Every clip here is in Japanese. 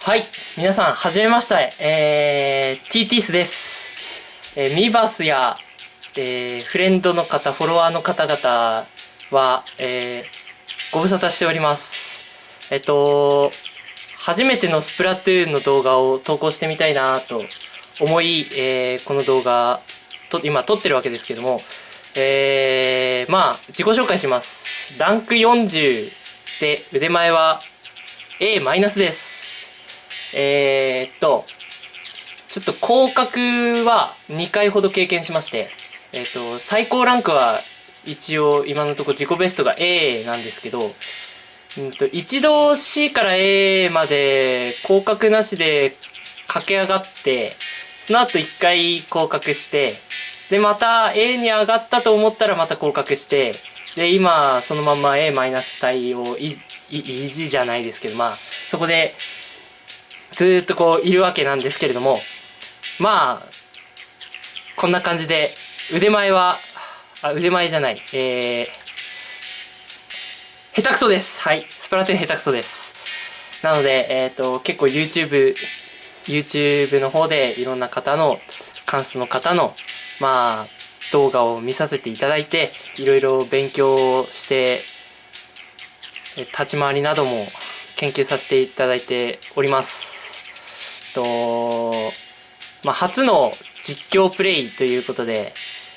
はい、皆さん、はじめまして。ティーティースです。ミーバースや、フレンドの方、フォロワーの方々は、ご無沙汰しております。初めてのスプラトゥーンの動画を投稿してみたいなと思い、この動画、今撮ってるわけですけども、自己紹介します。ランク40で腕前は A マイナスです。ちょっと降格は2回ほど経験しまして、最高ランクは一応今のところ自己ベストが A なんですけど、一度 C から A まで降格なしで駆け上がって、その後1回降格して、で、また A に上がったと思ったらまた降格して、で、今そのまま A マイナス帯を維持じゃないですけど、そこで、ずーっとこういるわけなんですけれども、こんな感じで腕前は腕前じゃない、下手くそです。はい、スプラトゥーン下手くそです。なので結構 YouTube の方でいろんな方の関数の方の動画を見させていただいて、いろいろ勉強して立ち回りなども研究させていただいております。初の実況プレイということで、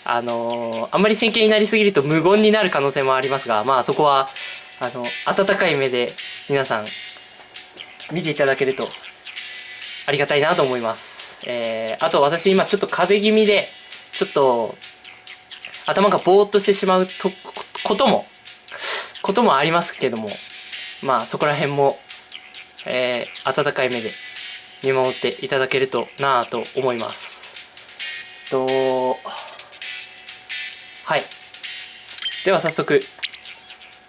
あんまり真剣になりすぎると無言になる可能性もありますが、そこは、温かい目で皆さん見ていただけるとありがたいなと思います。あと私今ちょっと風邪気味で、ちょっと頭がぼーっとしてしまうこともありますけども、そこら辺も、温かい目で見守っていただけるとなぁと思います。はい。では早速、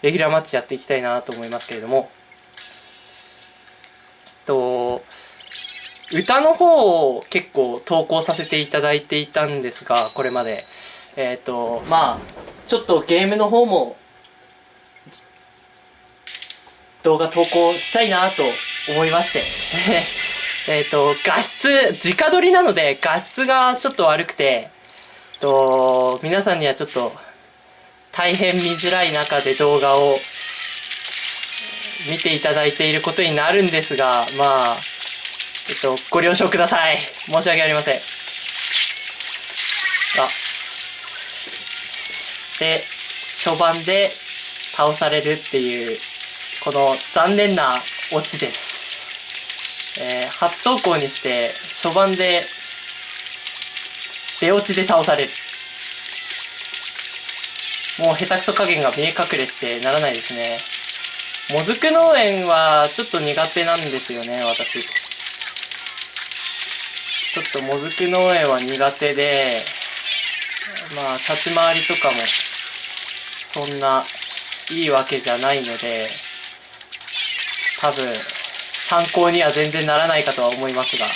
レギュラーマッチやっていきたいなと思いますけれども、歌の方を結構投稿させていただいていたんですが、これまで。ちょっとゲームの方も動画投稿したいなと思いまして画質直撮りなので画質がちょっと悪くて皆さんにはちょっと大変見づらい中で動画を見ていただいていることになるんですが、ご了承ください。申し訳ありません。で、初盤で倒されるっていうこの残念なオチです。初投稿にして初盤で出落ちで倒される。もう下手くそ加減が見え隠れしてならないですね。もずく農園はちょっと苦手なんですよね、私。ちょっともずく農園は苦手で、立ち回りとかもそんないいわけじゃないので、多分参考には全然ならないかとは思いますが、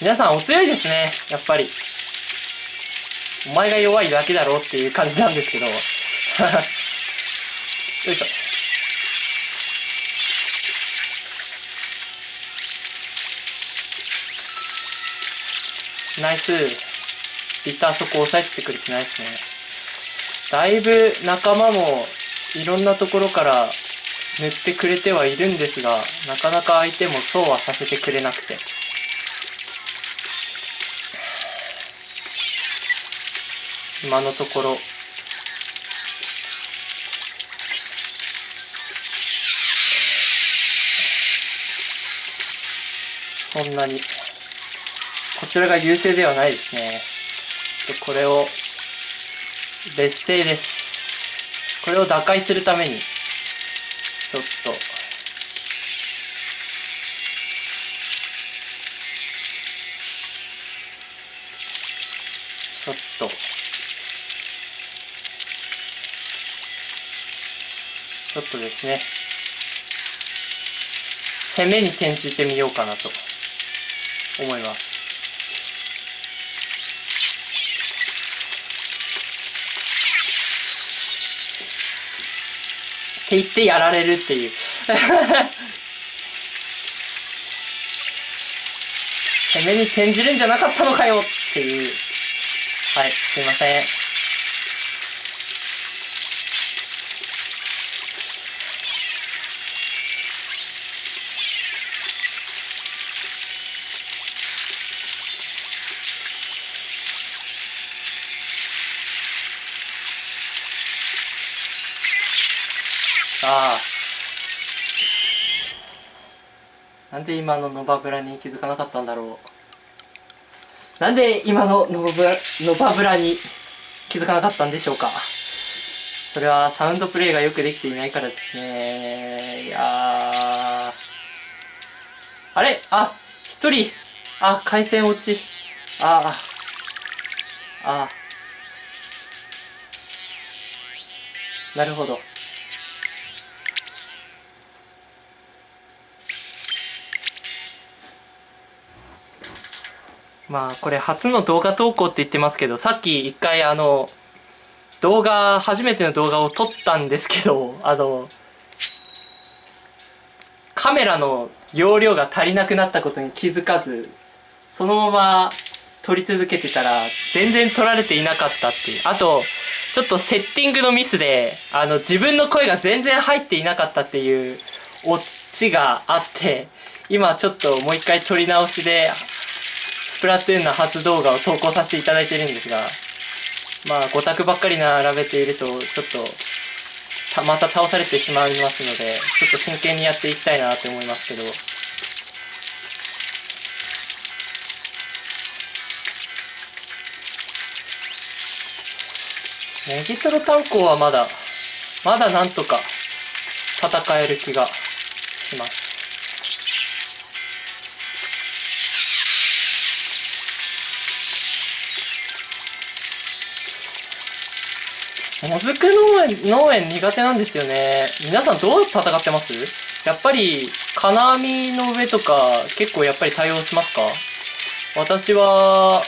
皆さんお強いですね、やっぱり。お前が弱いだけだろっていう感じなんですけどよいしょ。ナイス。ビッターそこ押さえてくれてないですね。だいぶ仲間もいろんなところから塗ってくれてはいるんですが、なかなか相手もそうはさせてくれなくて、今のところそんなにこちらが優勢ではないですね。これを劣勢です。これを打開するためにちょっとですね、攻めに転じてみようかなと思います。言ってやられるっていう攻めに転じるんじゃなかったのかよっていう。はい、すいません。なんで今のノバブラに気づかなかったんだろう。なんで今のノバブラに気づかなかったんでしょうか。それはサウンドプレイがよくできていないからですね。いやー、あれ、一人、回線落ち。なるほど。まあこれ初の動画投稿って言ってますけど、さっき一回初めての動画を撮ったんですけど、カメラの容量が足りなくなったことに気づかず、そのまま撮り続けてたら全然撮られていなかったっていう。あとちょっとセッティングのミスで自分の声が全然入っていなかったっていうオチがあって、今ちょっともう一回撮り直しでスプラトゥーンの初動画を投稿させていただいてるんですが、まあ5択ばっかり並べているとちょっとまた倒されてしまいますので、ちょっと真剣にやっていきたいなと思いますけど。ネギトロ炭鉱はまだなんとか戦える気がします。もずく農園苦手なんですよね。皆さんどう戦ってます？やっぱり金網の上とか結構やっぱり対応しますか？私は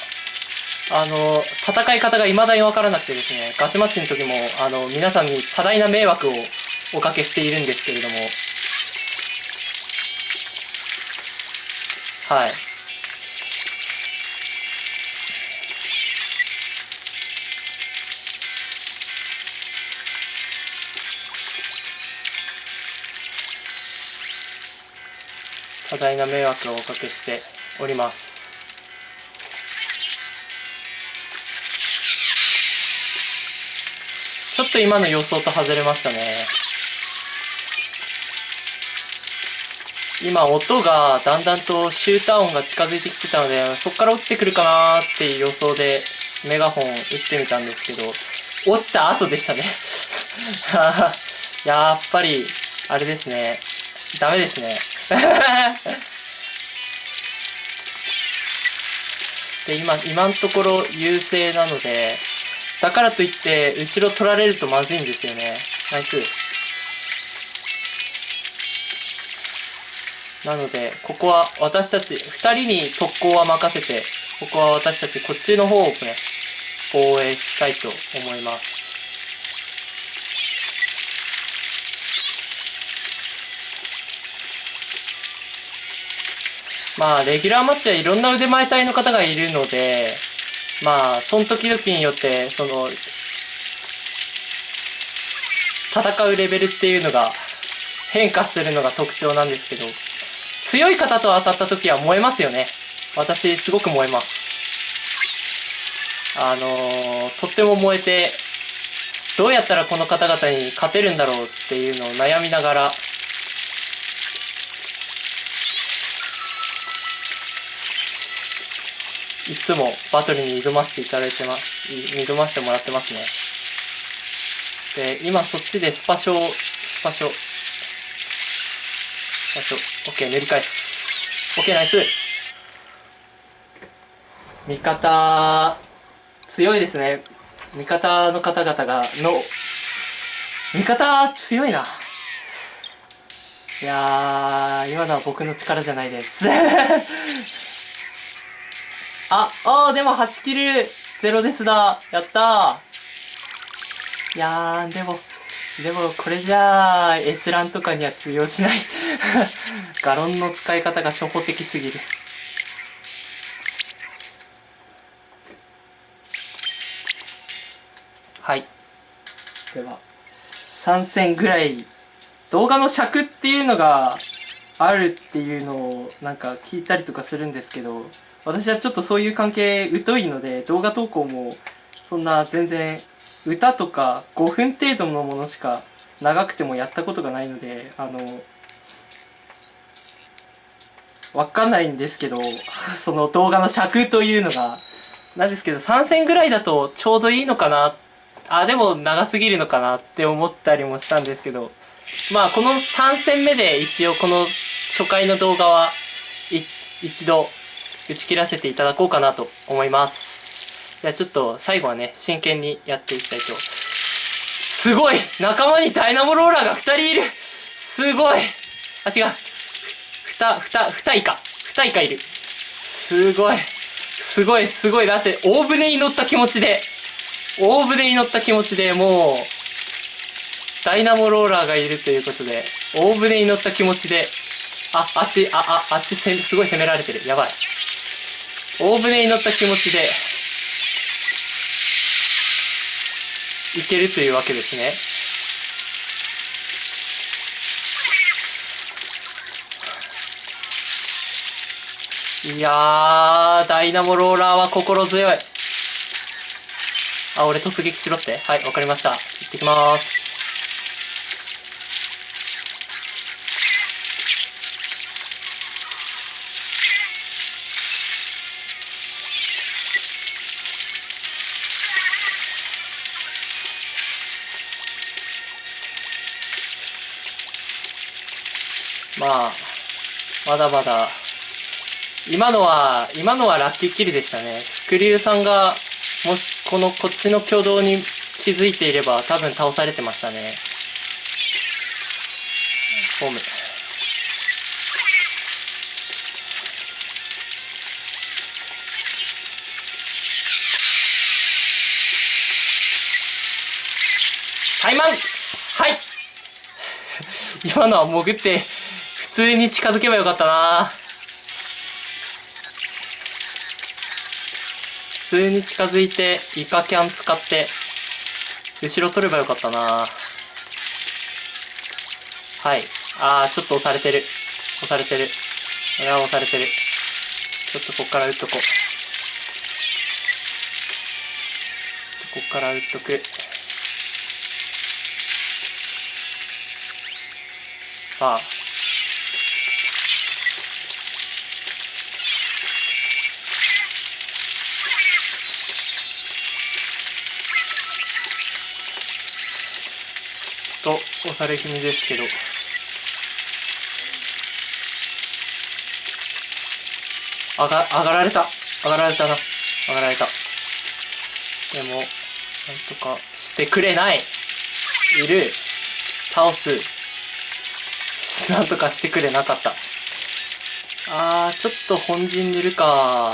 戦い方が未だに分からなくてですね、ガチマッチの時も皆さんに多大な迷惑をおかけしているんですけれども、はい。多大な迷惑をおかけしております。ちょっと今の予想と外れましたね。今音がだんだんとシューター音が近づいてきてたので、そこから落ちてくるかなーっていう予想でメガホン打ってみたんですけど、落ちた後でしたねやっぱりあれですね、ダメですねで今のところ優勢なので、だからといって後ろ取られるとまずいんですよね。ナイス。なのでここは私たち2人に特攻は任せて、ここは私たちこっちの方をね防衛したいと思います。まあレギュラーマッチはいろんな腕前帯の方がいるので、まあその時々によって戦うレベルっていうのが変化するのが特徴なんですけど、強い方と当たった時は燃えますよね。私すごく燃えます。とっても燃えて、どうやったらこの方々に勝てるんだろうっていうのを悩みながら、いつもバトルに挑ませてもらってますね。で、今そっちでスパショ、オッケー、塗り返す。オッケー、ナイス。味方、強いですね。味方の方々味方強いな。いやー、今のは僕の力じゃないですでも8キル0ですだ。やったー。いやー、でもでもこれじゃあ S ランとかには通用しないガロンの使い方が初歩的すぎる。はい、では3戦ぐらい動画の尺っていうのがあるっていうのをなんか聞いたりとかするんですけど、私はちょっとそういう関係疎いので、動画投稿もそんな全然歌とか5分程度のものしか長くてもやったことがないのでわかんないんですけどその動画の尺というのがなんですけど、3戦ぐらいだとちょうどいいのかな、でも長すぎるのかなって思ったりもしたんですけど、まあこの3戦目で一応この初回の動画は一度打ち切らせていただこうかなと思います。じゃあちょっと最後はね真剣にやっていきたいと。すごい、仲間にダイナモローラーが2人いる。すごい、違う、2以下いる。すごいすごいすごい。だって大船に乗った気持ちでもうダイナモローラーがいるということで、大船に乗った気持ちで、あっちすごい攻められてる。やばい。大船に乗った気持ちでいけるというわけですね。いやー、ダイナモローラーは心強い。俺突撃しろって。はい、わかりました。行ってきまーす。まあ、まだまだ、今のはラッキーキルでしたね。スクリューさんが、もし、こっちの挙動に気づいていれば、多分倒されてましたね。ホーム。タイマン！はい！今のは潜って、普通に近づけばよかったな。普通に近づいてイカキャン使って後ろ取ればよかったな。はい、ちょっと押されてる。これは押されてる。ちょっとこっから打っとこう。こっから打っとく。さあ、押され気味ですけど、上がられたな。でもなんとかしてくれない。いる。倒す。なんとかしてくれなかった。ちょっと本陣塗るか。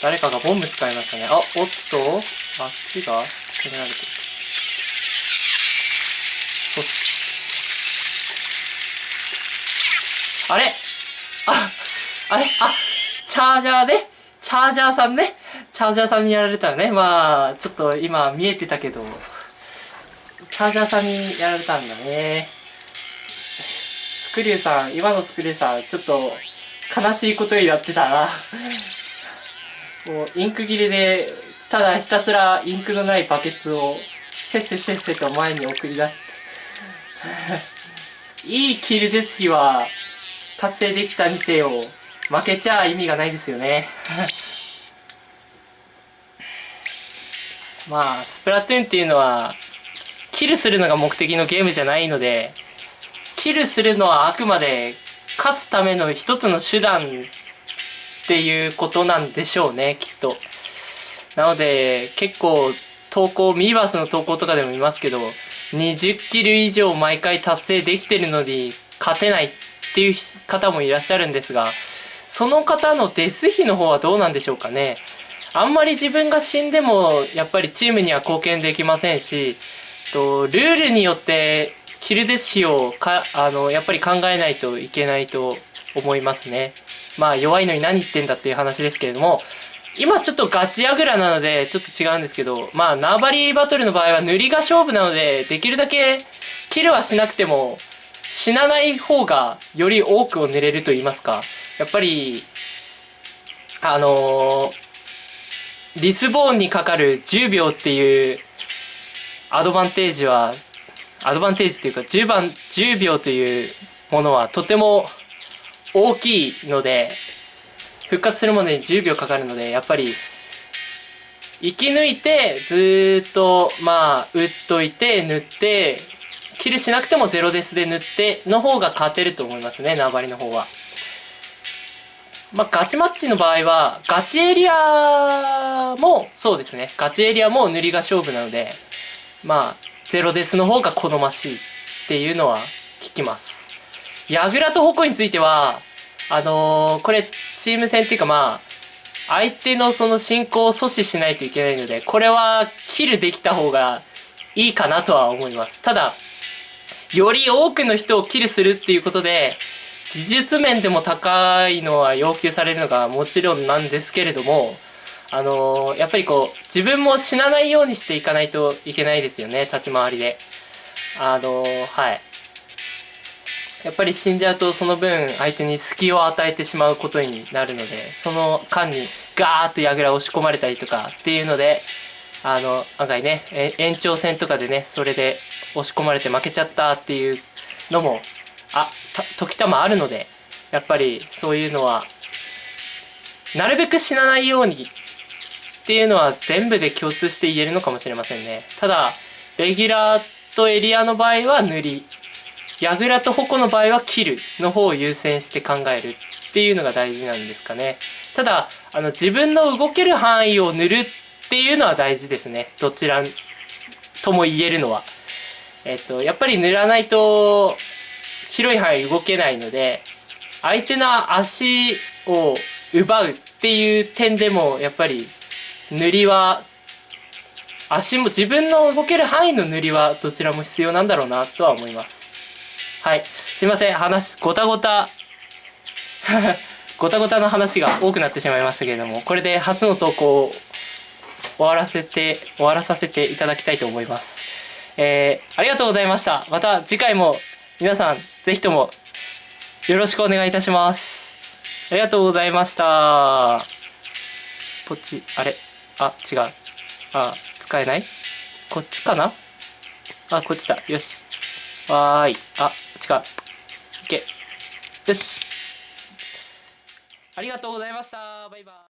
誰かがボンブ使いましたね。おっと、あっちが攻められてる。あれチャージャーさんね。チャージャーさんにやられたらね。まあ、ちょっと今見えてたけど、チャージャーさんにやられたんだね。今のスクリューさん、ちょっと悲しいことになってたな。もうインク切れで、ただひたすらインクのないバケツをせっせと前に送り出していいキルデス日は達成できたにせよ、負けちゃ意味がないですよね。まあスプラトゥーンっていうのはキルするのが目的のゲームじゃないので、キルするのはあくまで勝つための一つの手段っていうことなんでしょうね、きっと。なので結構ミーバースの投稿とかでも見ますけど、20キル以上毎回達成できてるのに勝てないっていう方もいらっしゃるんですが、その方のデス比の方はどうなんでしょうかね。あんまり自分が死んでも、やっぱりチームには貢献できませんし、ルールによってキルデス比をやっぱり考えないといけないと思いますね。まあ弱いのに何言ってんだっていう話ですけれども、今ちょっとガチヤグラなのでちょっと違うんですけど、まあ縄張りバトルの場合は塗りが勝負なので、できるだけキルはしなくても死なない方がより多くを塗れると言いますか、やっぱりリスボーンにかかる10秒っていうアドバンテージっていうか10秒というものはとても大きいので、復活するまでに10秒かかるので、やっぱり生き抜いてずーっと打っといて塗って、キルしなくてもゼロデスで塗っての方が勝てると思いますね、縄張りの方は。ガチマッチの場合は、ガチエリアも、そうですね。ガチエリアも塗りが勝負なので、ゼロデスの方が好ましいっていうのは聞きます。ヤグラとホコについては、これ、チーム戦っていうか相手のその進行を阻止しないといけないので、これはキルできた方がいいかなとは思います。ただ、より多くの人をキルするっていうことで、技術面でも高いのは要求されるのがもちろんなんですけれども、やっぱり自分も死なないようにしていかないといけないですよね、立ち回りで。はい。やっぱり死んじゃうとその分相手に隙を与えてしまうことになるので、その間にガーッと矢倉押し込まれたりとかっていうので、案外ね、延長戦とかでね、それで押し込まれて負けちゃったっていうのも、時たまあるので、やっぱりそういうのは、なるべく死なないようにっていうのは全部で共通して言えるのかもしれませんね。ただ、レギュラーとエリアの場合は塗り、ヤグラとホコの場合はキルの方を優先して考えるっていうのが大事なんですかね。ただ、自分の動ける範囲を塗るっていうのは大事ですね。どちらとも言えるのは。やっぱり塗らないと、広い範囲動けないので、相手の足を奪うっていう点でも、やっぱり塗りは、足も自分の動ける範囲の塗りはどちらも必要なんだろうなとは思います。はい。すいません。ごたごたの話が多くなってしまいましたけれども、これで初の投稿を終わらさせていただきたいと思います。ありがとうございました。また次回も皆さんぜひともよろしくお願いいたします。ありがとうございました。こっち、あれ、違う。使えない？こっちかな？こっちだ。よし。わーい。違う。いけ。よし。ありがとうございました。バイバイ。